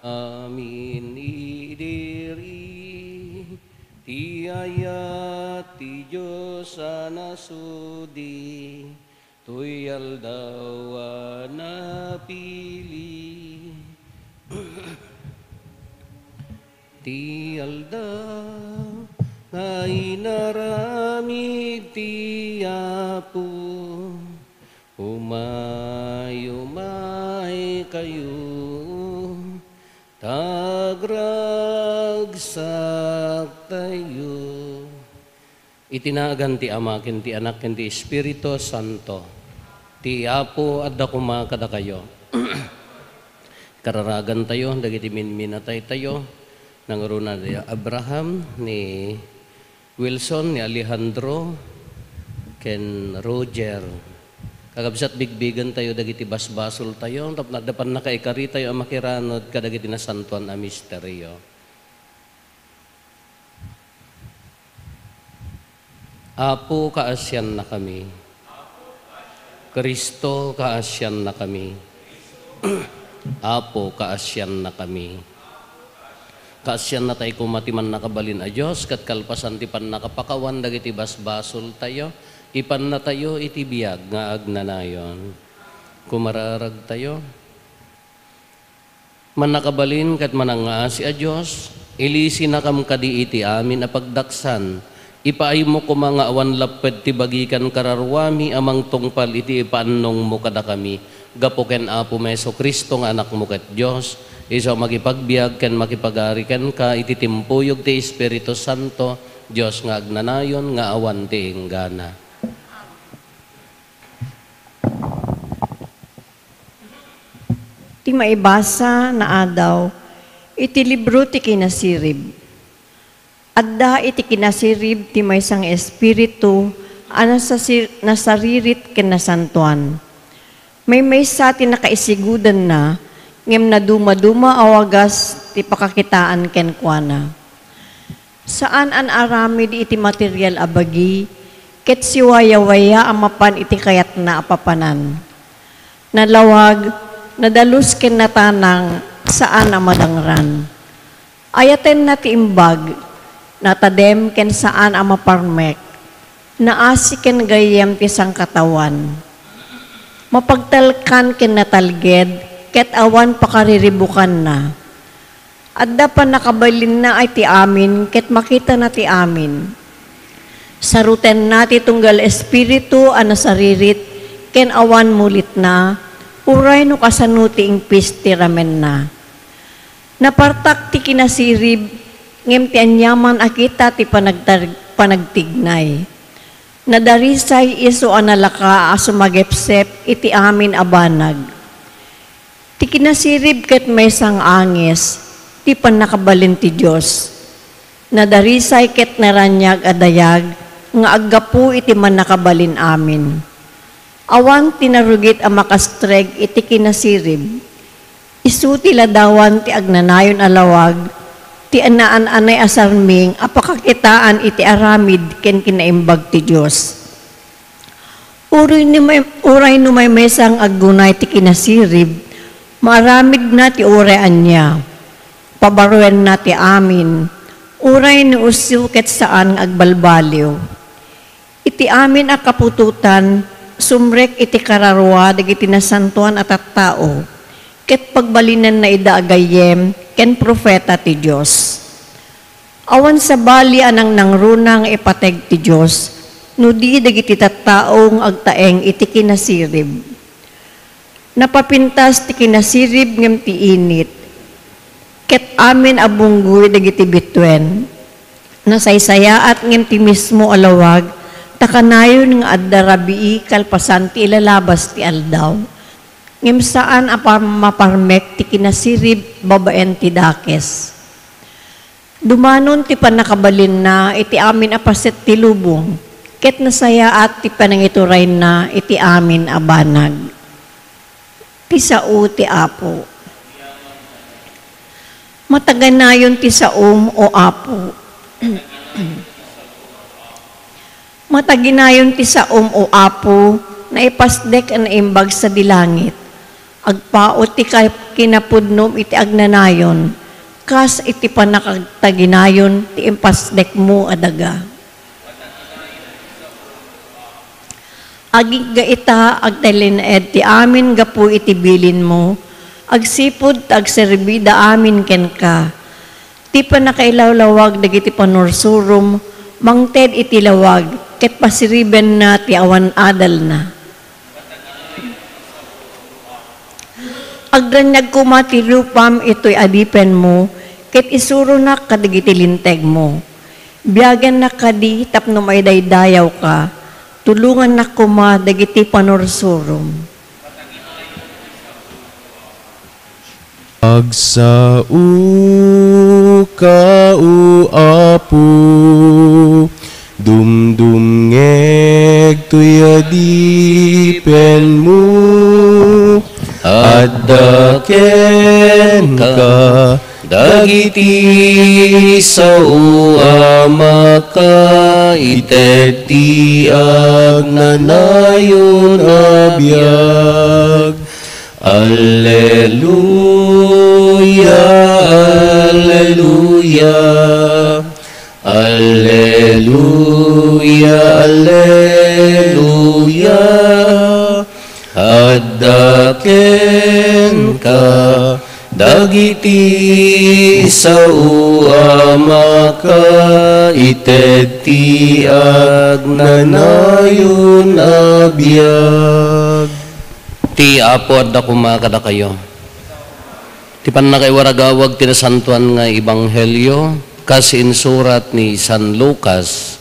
amin idiri ti ayat ti Diyos anasudi tuyal dawa napili ti aldaw ay naramid ti Apo umay kayo tagragsak tayo. Itinagan ti Ama, ken ti Anak, ken ti Espiritu Santo. Ti Apo adda kumakada kayo. Kararagan tayo, dagiti minminatay tayo. Nangaruna ni Abraham, ni Wilson, ni Alejandro, ken Roger. Kagabsat bigbigan tayo, dagiti basbasol tayo. Tapnagdapan na kaikari tayo ang makiranod, kadagiti nasantuan a misteryo. Apo, kaasyan na kami. Kristo, kaasyan na kami. Apo, kaasyan na kami. Kaasyan na tayo kumatiman nakabalin a Diyos, kat kalpasan ti pan nakapakawan, dagiti basbasol tayo, ipan na tayo iti biyag nga agnanayon. Kumararag tayo. Manakabalin kat manangaasi a Diyos, ilisi na kam kadi iti amin a pagdaksan, ipaay mo ko mga awan lapet ti bagikan kararwami amang tungpal iti ipaannong mo kada kami. Gapuken Apo Meso Kristo nga anak mo ket Diyos, iso makipagbiag ken makipagarikan ka iti timpuyog ti Espiritu Santo, Diyos nga agnanayon nga awan ti inggana. Ti maibasa na adaw, iti libro ti kinasirib. Adda iti kinasirib ti maysang espiritu, nasaririt ken nasantuan. May maysa ti nakaisigudan na, ngem na duma-duma awagas ti pakakitaan ken kuana. Saan an aramid iti material abagi, ket siwaya-waya amapan iti kayat na apapanan. Nalawag, nadalus ken natanang saan ang madangran. Ayaten na ti imbag, natadem ken saan ang maparmek, naasi ken gayem ti sangkatawan. Mapagtalkan ken natalged, ket awan pakariribukan na. Adda pa nakabalin na ay ti amin, ket makita na ti amin. Saruten na ti tunggal espiritu anasaririt, ken awan mulit na, uray no kasanuti ingpis ti ramen na. Napartak ti kinasirib, ngem ti anyaman akita ti panagtignay. Nadarisay iso analaka asumagepsep iti amin abanag. Ti kinasirib ket may sang angis, ti panakabalin ti Diyos. Nadarisay ket naranyag adayag, nga aggapu iti manakabalin amin. Awan tinarugit ang makastreg iti kinasirib. Isu ti ladawan ti agnanayon alawag, ti anaan-anay asarming apakakitaan iti aramid ken kinaimbag ti Diyos. Uray no may mesang aggunay ti kinasirib, maaramid na ti urayan niya, pabaruen na ti amin, uray ni usiw ket saan agbalbaliw. Iti amin a kapututan, sumrek iti kararwa dagiti nasantuan at tao, ket pagbalinan na ida agayem, ken profeta ti Diyos. Awan sa bali anang nangrunang ipateg ti Diyos, no di dagiti tattaong agtaeng iti kinasirib. Napapintas ti kinasirib ngem ti init, ket amin abunggoy dagiti bitwen. Nasaysayaat ngem ti mismo alawag, takanayon nga adda rabii kalpasan ti ilalabas ti aldaw. Ngem saan maparmek ti kinasirib babaen ti dakes. Dumanon ti panakabalin na iti amin apaset ti lubong, ket nasaya at ti panangituray na iti amin abanag. Ti sao ti Apo. Mataganayon ti saom o Apo. Mataginayon ti saom o Apo, na ipasdek ang imbag sa dilangit. agpaot ti kinapudnom iti agnanayon, kas iti panakagtaginayon ti impasdek mo adaga. Agig ita agtalined ti amin gapu iti bilin mo, agsipod agserbida amin ken ka. Ti panakailawlawag dagiti panursurum, mangted iti lawag, ket pasiriben na ti awan adal na. Agdanyag kumati lupam ito'y adipen mo, ket isuro na kadagiti linteg mo. Biyagan na kadi tapno may daydayaw ka, tulungan na kuma dagiti panursurum. Agsao ka o apo, dumdumngeg to'y adipen mo, addaken ka dagiti sa uama ka, ited ti agnanayon abiyag. Alleluia, alleluia, alleluia, alleluia. Addaken ka dagiti sa uama ka, ited ti agnanayon abiyag. Ti apo adda kumakada kayo. Ti panakaiwaragawag tinasantuan nga ebanghelyo kas insurat ni San Lucas.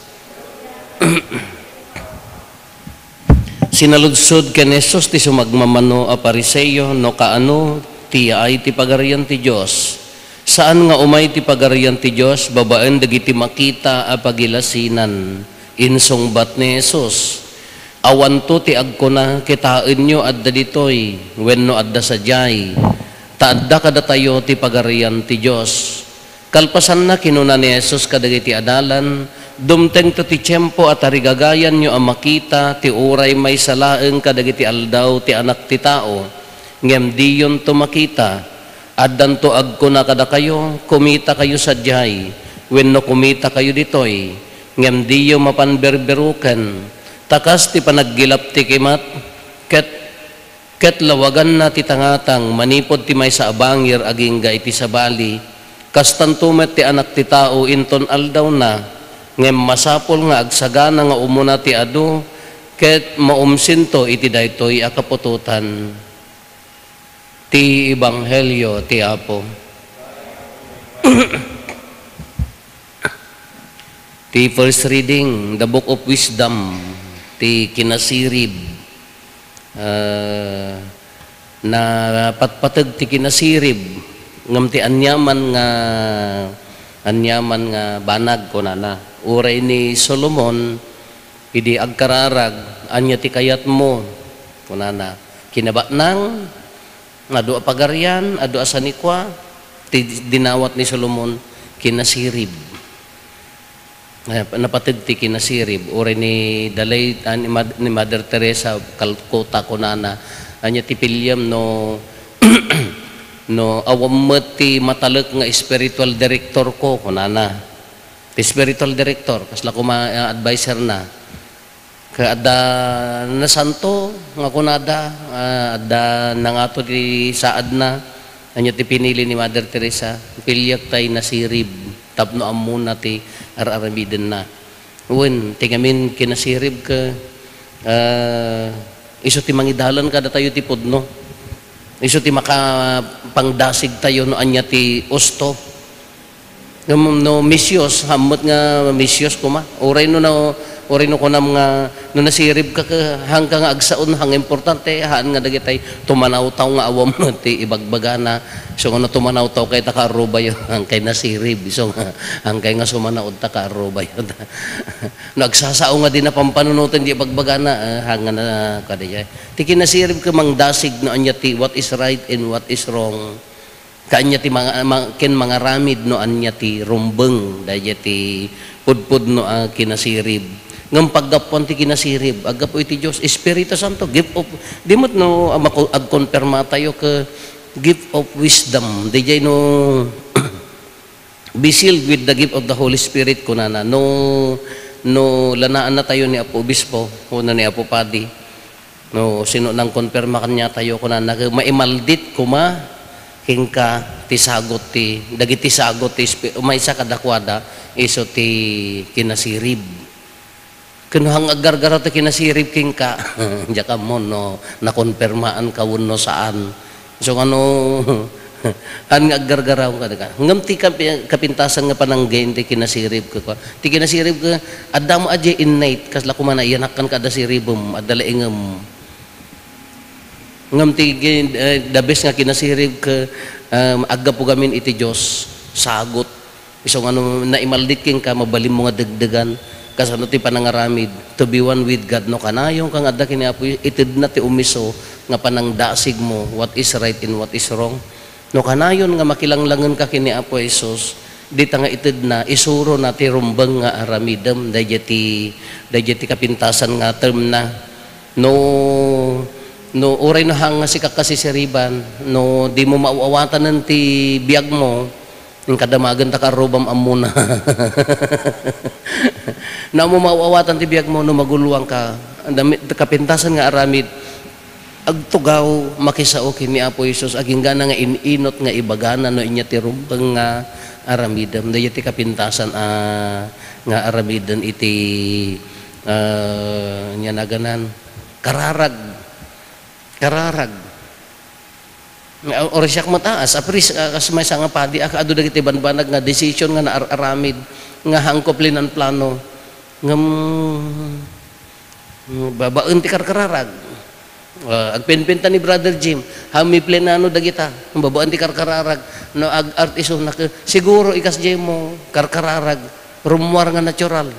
Sinaludsod ken Jesus ti sumagmamano a Pariseyo no kaano ti ay ti pagarian ti Dios. Saan nga umay ti pagarian ti Dios babaen dagiti makita a pagilasinan. Insungbat ni Jesus. Awan to ti agkuna kitain nyo adda ditoy wenno adda sadyay. Taadda kada tayo ti pagarian ti Dios. Kalpasan na kinuna ni Jesus kadagiti adalan, dumteng to ti tiyempo at arigagayan nyo ang makita ti uray may salaeng kadagiti aldaw ti anak ti tao. Ngem diyon to makita, addan to agkuna kada kayo, kumita kayo sadyay, wenno kumita kayo ditoy, ngem diyo mapanberberuken. Takas ti panaggilap ti kimat, ket lawagan na ti tangatang, manipod ti may sa abangir agingga iti sabali, kastantumet ti anak ti tao inton aldaw na, ngem masapol nga agsagana nga umuna ti adu, ket maumsinto iti daytoy akapututan. Ti ebanghelyo ti Apo. Ti first reading, the book of wisdom, ti kinasirib, na patpatag ti kinasirib, ngam ti anyaman nga banag ko na. Uray ni Solomon, idi agkararag, anya ti kayat mo, kunana. Kinaba nang, adu a pagarian, adu a sanikwa, ti dinawat ni Solomon, kinasirib. Napatid ti kinasirib. Uray ni Dalay, ni Mother Teresa, Calcutta kunana, anya ti pilyam no, no awammet ti matalek nga spiritual director ko, kunana. Ti spiritual director, kasla ko ma-advisor na. Kada na santo, nga kunada, ada nangato ti saad na, anya ti pinili ni Mother Teresa, pilyak tay nasirib, tapno amuna ti aramiden na. Uwen, tingamin kinasirib ka, iso ti mangidalan kada tayo ti pudno. Iso ti makapangdasig tayo no anya ti usto. No misyos, hamot nga misyos kuma. Uray no kunam nga no nasirib ka hanggang nga agsaon hang importante haan nga dagitay tumanaw-taw nga awam no ti ibagbagana. So no tumanaw-taw kay takarubay hangkay nasirib. So hangkay nga sumanaod takarubay. No agsasao nga din na pampanunutan di ibagbagana hanga na kadiyay. Ti kinasirib ka mangdasig no anya ti what is right and what is wrong. Kaanya ti mga ramid no anya ti rumbeng dahil ti pudpud no kinasirib. ngam paggapon ti kinasirib agapo iti Dios Espiritu Santo gift of dimot no agkonperma tayo ka gift of wisdom DJ no be sealed with the gift of the Holy Spirit kunana no lanaan na tayo ni Apo Obispo kuna ni Apo Padi no sino nang konperma kanya tayo kunana maimaldit kuma hingka ti sagot ti dagiti sagot ti umaysa kadakwada iso ti kinasirib kunuhang agargara ta kinasirib king ka jaka mo no nakonpermaan ka no saan so ano an agargara ka daga ngam ti kapintasan nga pananggain ti kinasirib ko ti kinasirib ka adamo aje innate kasla kumana iyanakan kada siribum adala ingem ngam ti the best nga kinasirib ka agapo gamin iti Dios sagot iso ano naimaldit king ka mabalim mo nga dagdagan kasano ti panangaramid to be one with God no kanayong kang adda kini Apo itid na ti umiso nga panangdasig mo what is right and what is wrong no kanayon nga makilanglangan ka kini Apo Jesus dita nga itid na isuro na ti rumbang nga aramidem dayjeti kapintasan nga term na no uray na hang si kakasisiriban no di mo mauawatan ti biyag mo yung kadamagan ta karubam amuna na mo mauawatan ti biyag mo no maguluang ka kapintasan nga aramid agtugaw makisao kini Apo Jesus aging gana nga ininot nga ibagana no inya ti rumbang nga aramidem dayo ti kapintasan nga aramidan iti nya naganan kararag or siya mataas apris kasmay sa nga padi ado dagiti banbanag nga decision nga naaramid nga hangkop linan plano ngam babaen ti karkararag agpenpenta ni Brother Jim hami plenano dagita babaen ti karkararag no ag artiso na siguro ikas mo karkararag rumwar nga natural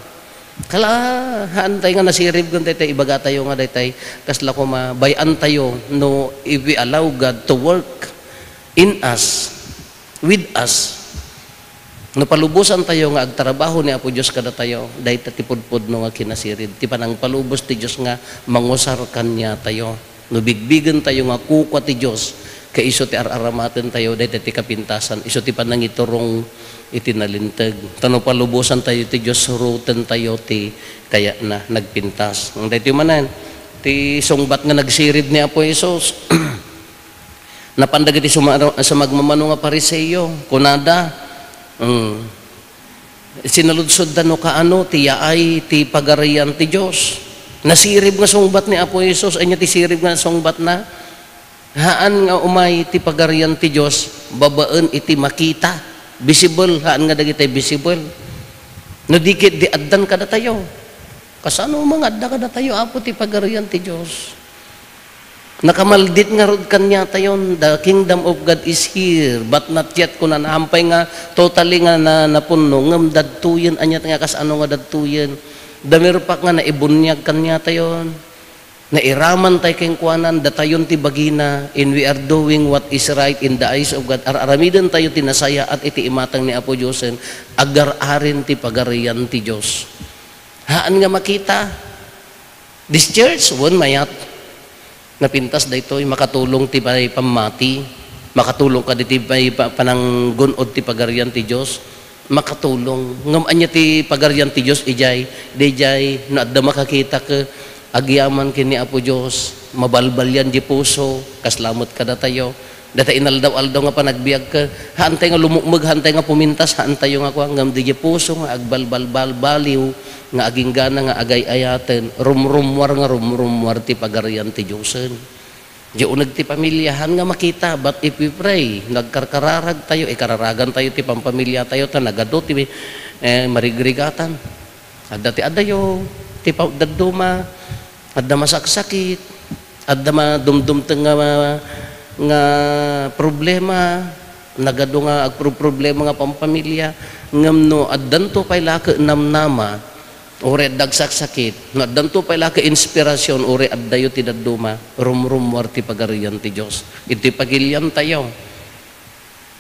kala hantay nga nasirib kun tay ibaga tayo nga daytay kasla ko mabayan tayo no if we allow God to work in us with us no palubusan tayo nga agtrabaho ni Apo Dios kada tayo dayta ti pudpud no nga kinasirib ti panang palubos ti Dios nga mangusar kanya tayo no bigbigen tayo nga kukwa ti Dios kay iso ti araramaten tayo dayta ti kapintasan iso ti panangiturong itinalintag tano palubusan tayo ti Dios surutan tayo ti kaya na nagpintas ang dayto manan ti sungbat nga nagsirib ni Apo Jesus napandagiti sa magmamano nga Pariseo kunada sinaludsod no kaano ti yaay ti pagarian ti Dios nasirib nga sungbat ni Apo Jesus anya ti sirib nga sungbat na haan nga umay ti pagarian ti Dios babaen iti makita visible haan nga dagiti visible no dikit di addan kada tayo kasano mga adda kada tayo Apo ti pagarian ti Dios nakamaldit nga rod kanya tayon the kingdom of God is here but not yet kunan hampay nga totally nga napunno ngem dadtuyen anyat nga kasano nga dadtuyen damirpak nga naibunyag kanya tayon nairaman tay keng kuanan datayon ti bagina and we are doing what is right in the eyes of God aramidan tayo tinasaya at iti imatang ni Apo Diyosen agar-arin ti pagarian ti Dios haan nga makita this church won mayat napintas daytoy makatulong ti pamati makatulong ka diti panang gunod ti pagarian ti Dios makatulong ngam anya ti pagarian ti Dios ijay no adda makakita ka agyaman kini Apo Dios mabalbalyan di puso kaslamot kada tayo data inaldaw-aldaw nga panagbiag ka hantay nga lumukmeg hantay nga pumintas hantay nga kuang ngam di puso nga agbalbalbal baliw nga aging gana nga agay-ayaten rumrumwar ti pagarian ti Diosen di uneg ti pamilyahan nga makita but if we pray nagkarkararag tayo kararagan tayo ti pampamilya tayo ta nagado ti marigrigatan adda ti adayo ti dadduma adda masaksakit adda madumdumteng nga problema nagado nga problema nga pampamilya ngem no addanto pay laka namnama ore dagsaksakit no addanto pay laka inspirasyon ore addayo ti dadduma rumrumwar ti pagarian ti Dios iti pagilyan tayo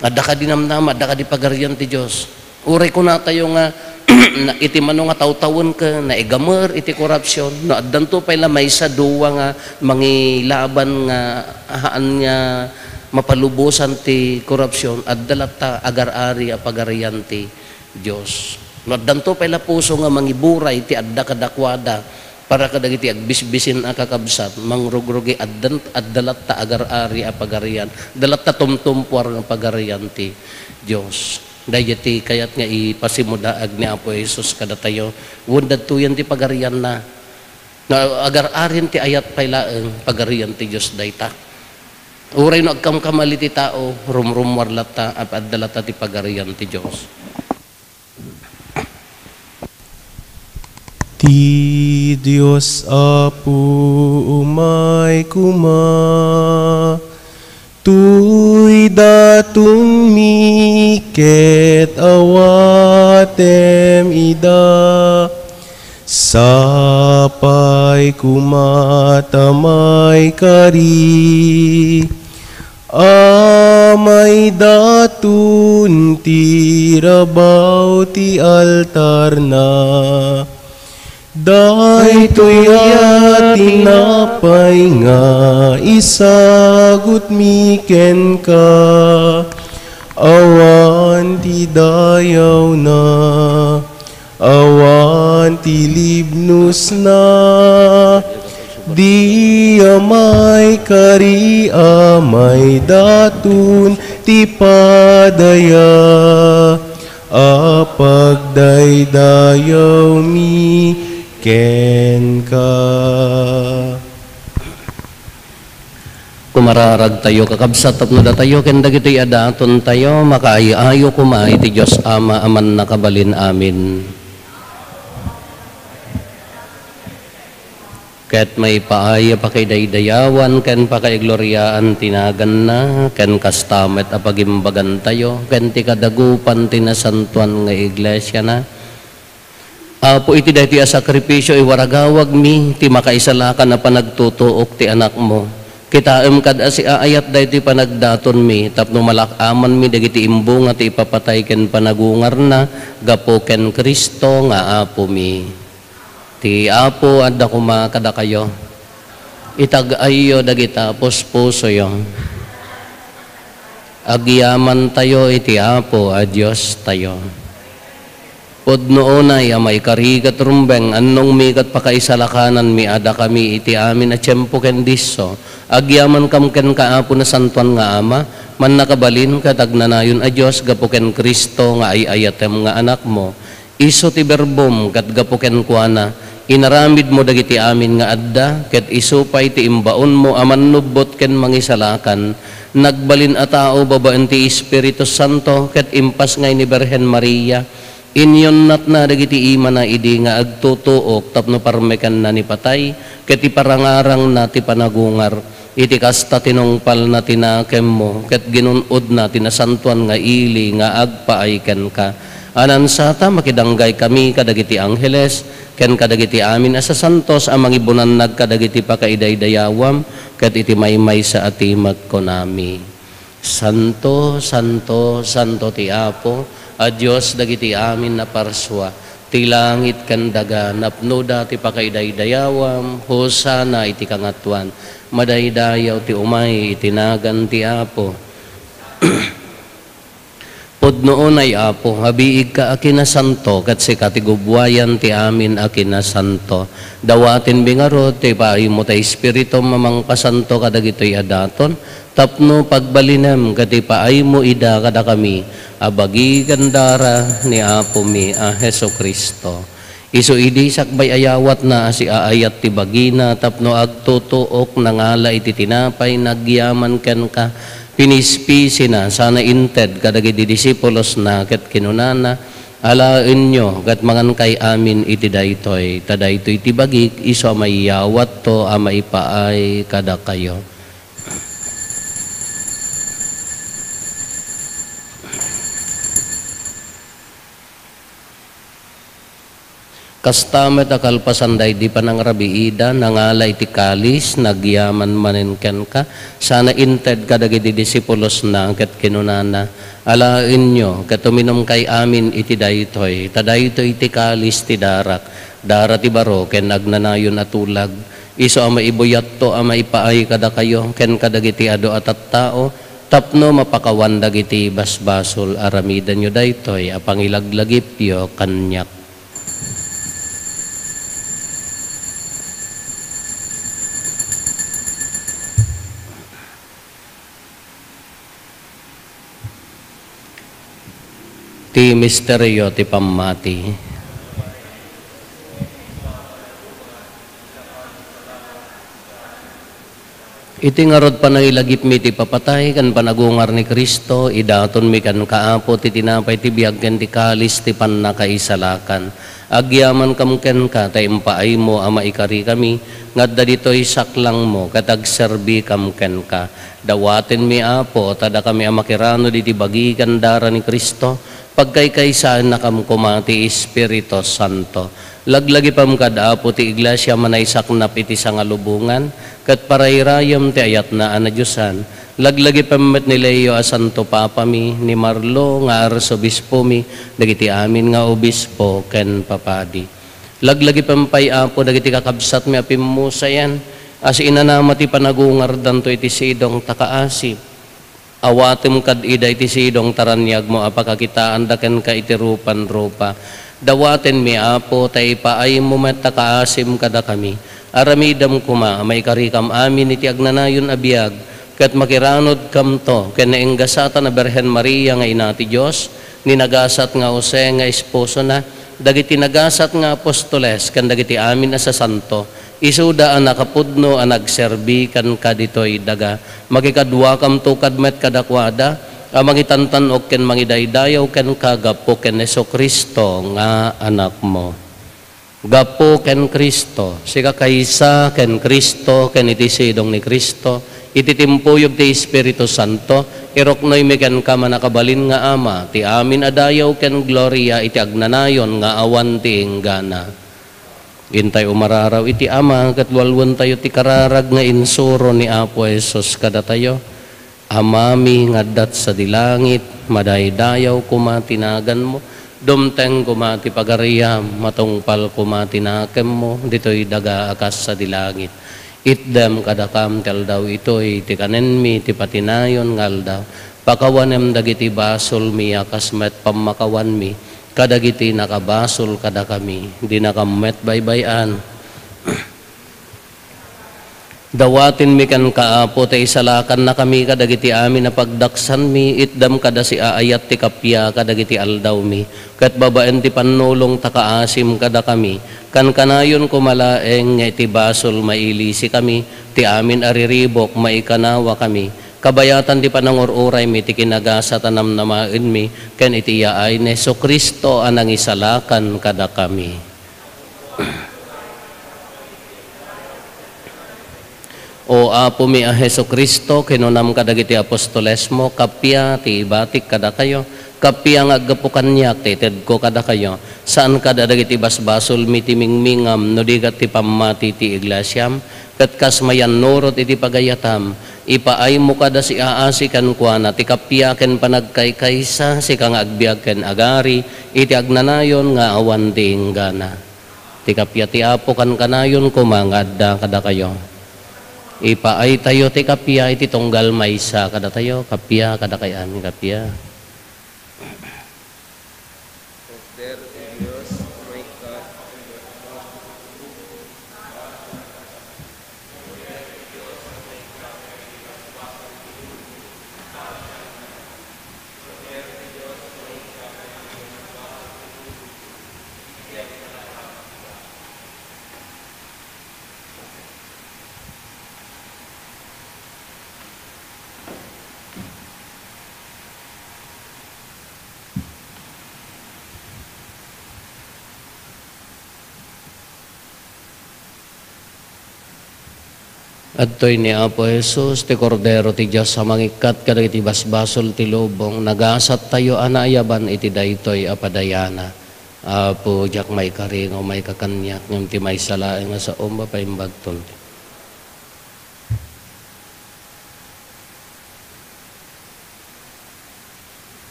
adda ka dinamnama adda ka di pagarian ti Dios ore kuna tayo nga na iti mano nga tawtawon ka na igamer iti korupsyon no addanto pay la may sa duwa nga mangilaban nga haan nga mapalubosan ti korupsyon addalata agar-ari a pagarian ti Dios no addanto pay la puso nga mangiburay ti adda kadakwada para kadagiti agbisbisin a kakabsat mangrugrugi addalata agar-ari a pagarian dalata tumtumpuar nga pagarian ti Dios. Dayati kayat nga ipasimudaag ni Apo Jesus kada tayo. Wundad tuyan ti pagarian na. Agar-arin ti ayat paylaeng pagarian ti Diyos dayta. Uray no agkamkamali ti tao, rumrumwarlata at addalata ti pagarian ti Diyos. Ti Diyos Apo umay kuma tuy datun miket awatem ida sapay kumatamay kari amay datun tirabaw ti altar na daytoy tinapay nga isagut miken ka awan ti dayaw na awan ti libnus na di amay kari amay datun ti padaya apagdaydayaw mi ken ka. Kumararag tayo kakabsat no da tayo ken dagiti adaton tayo makaayo kumay ti Dios Ama aman nakabalin amin. Ket may paaya pakidaydayawan ken pakaigloriaan tinagan na ken kastamet a pagimbagan tayo ken ti kadagupan ti nasantuan nga iglesia na. Apo iti dayti a sakripisyo iwaragawag mi ti makaisalakan na panagtutuok ti anak mo. Kitaem kad si aayat dayti panagdaton mi tapno malakaman mi dagiti imbong at ipapatay ken panagungar na gapo ken Kristo nga apo mi. Ti apo adda kuma kada kayo. Itag-ayo dagita puspuso yo. Agyaman tayo iti apo a Dios tayo. Podno onay amay karigat rumbeng annong mikat pakaisalakanan mi ada kami iti amin a tiyempo ken disso agyaman kam ken kaapo na santuan nga ama man nakabalin katagnanayon a Dios gapo ken Kristo nga ay ayatem nga anak mo iso ti berbom kat gapo ken kuana inaramid mo dagiti amin nga adda ket isupay ti imbaon mo aman nubbot ken mangisalakan nagbalin a tao babaen ti Espiritu Santo ket impas ngay ni Birhen Maria inyon nat na dagiti ima na idi nga agtutuok tapno parmekan na ni patay ket iparangarang na ti panagungar iti kasta tinungpal na tinakem mo ket ginunod na tinasantuan nga ili nga agpaayken ka anan sata makidanggay kami kadagiti angheles ken kadagiti amin asa santos a mangibunan kadagiti pakaidaydayawam ket iti maymay sa atimat ko nami. Santo, Santo, Santo ti Apo a Dios dagiti amin na parswa ti langit ken daga napnoda ti pakaidaydayawam hosana iti kangatuan madaydayaw ti umay itinagan ti Apo. Podnoon ay Apo, habiig ka akina santo, kat si katigubwayan ti amin akina santo. Dawatin bingaro, ti paay mo ta espiritu mamang pasanto kadagitoy adaton, tapno pagbalinem, kati paay mo ida kada kami, abagi gandara ni Apo mi, a Heso Kristo. Isu idi sakbay ayawat na si aayat ti bagina, tapno agtutuok nangala iti tinapay, nagyaman ken ka, pinispisi na sana inted kadagiti disipulos na ket kinunana alaen nyo ket mangan kay amin iti daytoy tadaytoy ti bagik iso mayawat to a maipaay kada kayo. Kastamet akalpasanday di pa nang rabiida, nangalay ti kalis, nagyaman manen ken ka, sana inted kadagiti disipulos na, ket kinunana, alain nyo, ket uminom kay amin iti daytoy, tadaytoy ti kalis ti darak, dara ti baro, ken agnanayon atulag, iso ama ibuyat to, ama ipaay kada kayo, ken kadagiti ado at tao, tapno mapakawan dagiti basbasol, aramidan nyo daytoy, apangilaglagip yo kanyak. Ti misteryo ti pamati. Iti ngarod pa na ilagip mi ti papatay kan panagungar ni Kristo, idaton mi kan kaapo ti tinapay ti biag ken ti kalis ti pannakaisalakan. Agyaman kam ken ka tay impaay mo ama ikari kami, ngadda ditoy saklang mo katag serbi kam ken ka. Dawaten mi apo tada kami amakirano diti bagi kan dara ni Kristo. Pagkaykaysahan na kam kumati Espiritu Santo. Laglagi pam kadaapo ti iglesia manay saknap iti sangalubungan, kat parayrayam ti ayat na anadyosan. Laglagi pamet ni Leo a Santo Papa mi, ni Marlo nga arsobispo mi, dagiti amin nga obispo ken papadi. Laglagi pampay apo dagiti kakabsat mi apimusayan, as inanama ti panagungar danto iti sidong takaasip. Awatem kad ida iti sidong taranyag mo apakakitaan daken ka iti rupan-rupa. Dawaten mi apo tay paay mo matakaasim kada kami. Aramidam kuma may karikam amin iti agnanayon abiyag ket makiranod kam to ken naenggasatan na Berhen Maria nga ina ti Dios, ninagasat nga Jose nga esposo na, dagiti nagasat nga apostoles ken dagiti amin na sa santo. Isuda ang nakapudno ang nagserbi kan kaditoy daga. Magikadwa kam to kadmet kadakwada, ang mangitantanok ken mangidaydayaw ken kagapo ken Jesu-Kristo nga anak mo. Gapo ken Kristo, sika kaysa ken Kristo ken iti sidong ni Kristo, iti timpuyog ti Espiritu Santo, iroknoy mi ken ka manakabalin nga ama, ti amin adayaw ken gloria iti agnanayon nga awan ti inggana. Gintay umararaw iti ama, katwalwan tayo ti kararag nga insuro ni Apo Jesus kada tayo. Amami ngadat sa dilangit, madaydayaw kumatinagan mo, dumteng kumati pagariyam, matungpal kumatinakem mo, dito'y daga akas sa dilangit. Itdem kadakam tel daw ito'y ti kanenmi, ti patinayon ngal daw. Pakawanem dagiti basol mi akas met pamakawan mi, kadagiti nakabasol kada kami, di nakamet baybayan. Dawatin mi kan kaapo tay salakan na kami kadagiti amin na pagdaksan mi, itdam kada si aayat ti kapya kadagiti aldaw mi, kat babaen ti panulong takaasim kada kami, kan kanayon kumalaeng nga iti basol mailisi kami, ti amin ariribok maikanawa kami. Kabayatan di panangururay mi ti kinagasa tanam namain mi ken iti yaay ni Jesu-Kristo anang isalakan kada kami. O apo mi a Jesu-Kristo kinunam kadagiti apostoles mo, kapya ti ibatik kada kayo, kapya nga aggapukan niya ti tedko kada kayo, saan kada dagiti basbasol mi ti mingmingam no digat ti pamati ti iglesyam, ket kas mayan nurot iti pagayatam, ipaay mo kada si aasi kan kuana, ti kapya ken panagkaykaysa, si kang agbiag ken agari, iti agnanayon nga awan ti inggana. Ti kapya ti apo kan kanayon kumangadda kada kayo. Ipaay tayo ti kapya, iti tunggal maysa kada tayo, kapya kada kayan, kapya. Adtoy ni Apo Jesus, ti Kordero ti Diyos sa mangikat kadagiti basbasol ti lubong, nagasat tayo anayaban iti daytoy apadayana. Apo, jak may karingo, may kakanyak, ng ti may salae nga sa umba pa imbagton.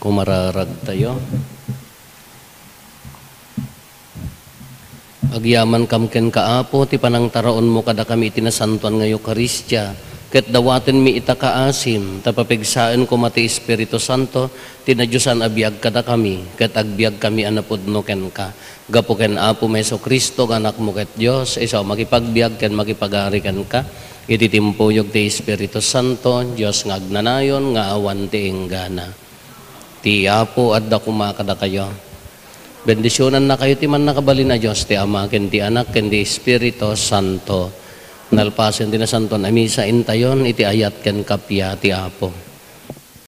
Kumararag tayo. Agyaman kamken kaapo, ti panang taraon mo kada kami itinasantuan nga Eukaristya. Ket dawaten mi ita kaasim, tapapigsaen ko mati Espiritu Santo, tinadyosan abiyag kada kami, ket agbiag kami anapudno ken ka. Gapo ken Apo Meso Kristo, anak mo ket Dios, isaw makipagbiag ken makipagari ken ka. Ititimpuyog ti Espiritu Santo, Dios nga agnanayon, nga awan ti enggana. Ti Apo adda kumakada kayo. Bendisyonan na kayo ti man nakabalin na Diyos, ti Ama, ken ti Anak, ken ti Espiritu Santo. Nalpasen ti na santon amisa intayon, iti ayat ken kapya ti Apo.